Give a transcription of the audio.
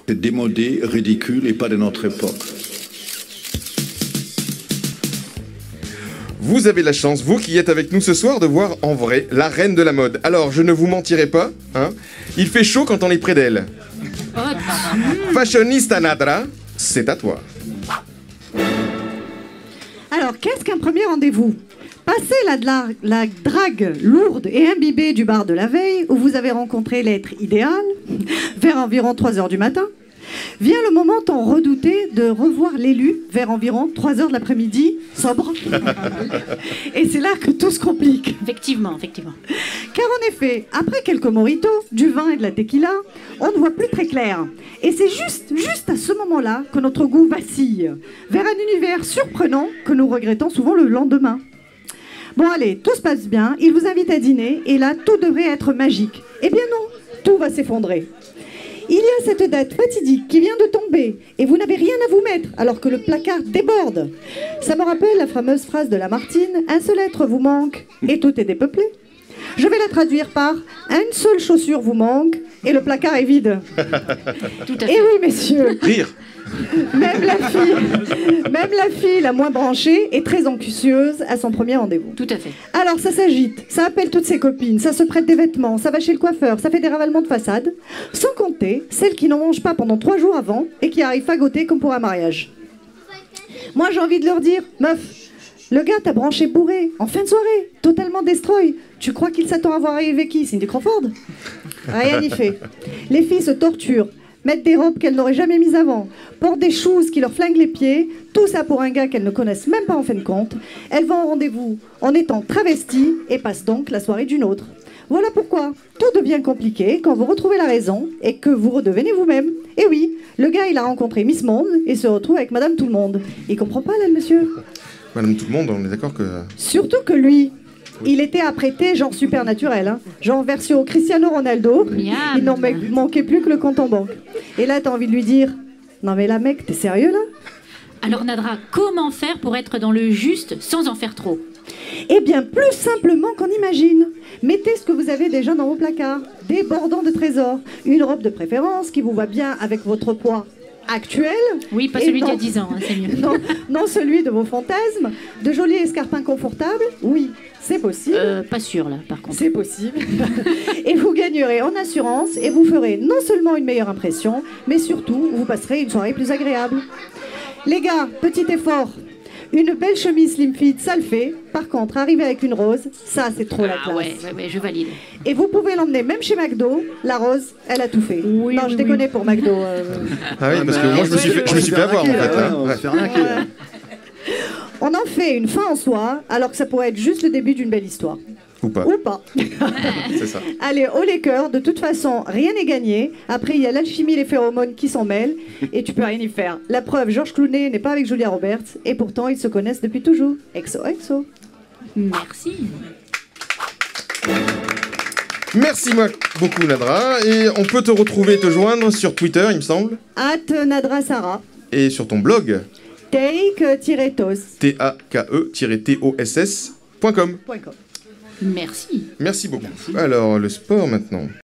C'est démodé, ridicule et pas de notre époque. Vous avez la chance, vous qui êtes avec nous ce soir, de voir en vrai la reine de la mode. Alors, je ne vous mentirai pas, hein, il fait chaud quand on est près d'elle. Fashionista Nadra, c'est à toi. Alors, qu'est-ce qu'un premier rendez-vous? Passez la drague lourde et imbibée du bar de la veille, où vous avez rencontré l'être idéal, vers environ 3 h du matin, vient le moment tant redouté de revoir l'élu vers environ 3 h de l'après-midi, sobre. Et c'est là que tout se complique. Effectivement, effectivement. Car en effet, après quelques mojitos, du vin et de la tequila, on ne voit plus très clair. Et c'est juste à ce moment-là que notre goût vacille vers un univers surprenant que nous regrettons souvent le lendemain. Bon allez, tout se passe bien, il vous invite à dîner et là, tout devrait être magique. Eh bien non, tout va s'effondrer. Il y a cette date fatidique qui vient de tomber et vous n'avez rien à vous mettre alors que le placard déborde. Ça me rappelle la fameuse phrase de Lamartine, un seul être vous manque et tout est dépeuplé. Je vais la traduire par une seule chaussure vous manque et le placard est vide. Tout à fait. Et oui messieurs, Rire. même la fille la moins branchée est très anxieuse à son premier rendez-vous. Tout à fait. Alors ça s'agite, ça appelle toutes ses copines, ça se prête des vêtements, ça va chez le coiffeur, ça fait des ravalements de façade, sans compter celles qui n'en mangent pas pendant 3 jours avant et qui arrivent fagotées comme pour un mariage. Moi j'ai envie de leur dire, meuf, le gars t'a branché bourré, en fin de soirée, totalement destroy. Tu crois qu'il s'attend à voir arriver qui, Cindy Crawford? Rien n'y fait. Les filles se torturent, mettent des robes qu'elles n'auraient jamais mises avant, portent des shoes qui leur flinguent les pieds, tout ça pour un gars qu'elles ne connaissent même pas en fin de compte. Elles vont au rendez-vous en étant travesties et passent donc la soirée d'une autre. Voilà pourquoi tout devient compliqué quand vous retrouvez la raison et que vous redevenez vous-même. Et oui, le gars il a rencontré Miss Monde et se retrouve avec Madame Tout le Monde. Il comprend pas là le monsieur? Madame Tout le Monde, on est d'accord que... Surtout que lui, il était apprêté genre super naturel, hein. Genre version Cristiano Ronaldo. Il n'en manquait plus que le compte en banque. Et là, t'as envie de lui dire, non mais là mec, t'es sérieux là? Alors Nadra, comment faire pour être dans le juste sans en faire trop? Eh bien, plus simplement qu'on imagine. Mettez ce que vous avez déjà dans vos placards, débordant de trésors. Une robe de préférence qui vous va bien avec votre poids actuel. Oui, pas et celui d'il y a non- 10 ans, hein, c'est mieux. non celui de vos fantasmes. De jolis escarpins confortables. Oui, c'est possible. Pas sûr là, par contre. C'est possible. Et vous gagnerez en assurance et vous ferez non seulement une meilleure impression, mais surtout, vous passerez une soirée plus agréable. Les gars, petit effort. Une belle chemise slim fit, ça le fait. Par contre, arriver avec une rose, ça c'est trop la Ah classe. ouais, je valide. Et vous pouvez l'emmener même chez McDo. La rose, elle a tout fait. Oui, non, oui, je déconnais pour McDo. Ah oui, parce que moi je me suis fait avoir en fait. Hein. On va se faire arnaquer, là. On en fait une fin en soi, alors que ça pourrait être juste le début d'une belle histoire. Ou pas. Ou pas. C'est ça. Allez, haut les cœurs, de toute façon, rien n'est gagné. Après, il y a l'alchimie, les phéromones qui s'en mêlent, et tu peux rien y faire. La preuve, Georges Clooney n'est pas avec Julia Roberts, et pourtant, ils se connaissent depuis toujours. Exo, exo. Merci. Merci beaucoup Nadra. Et on peut te retrouver et te joindre sur Twitter, il me semble. Nadra Sarah. Et sur ton blog, Take-tos. take-toss.com. Merci. Merci beaucoup. Alors, le sport maintenant.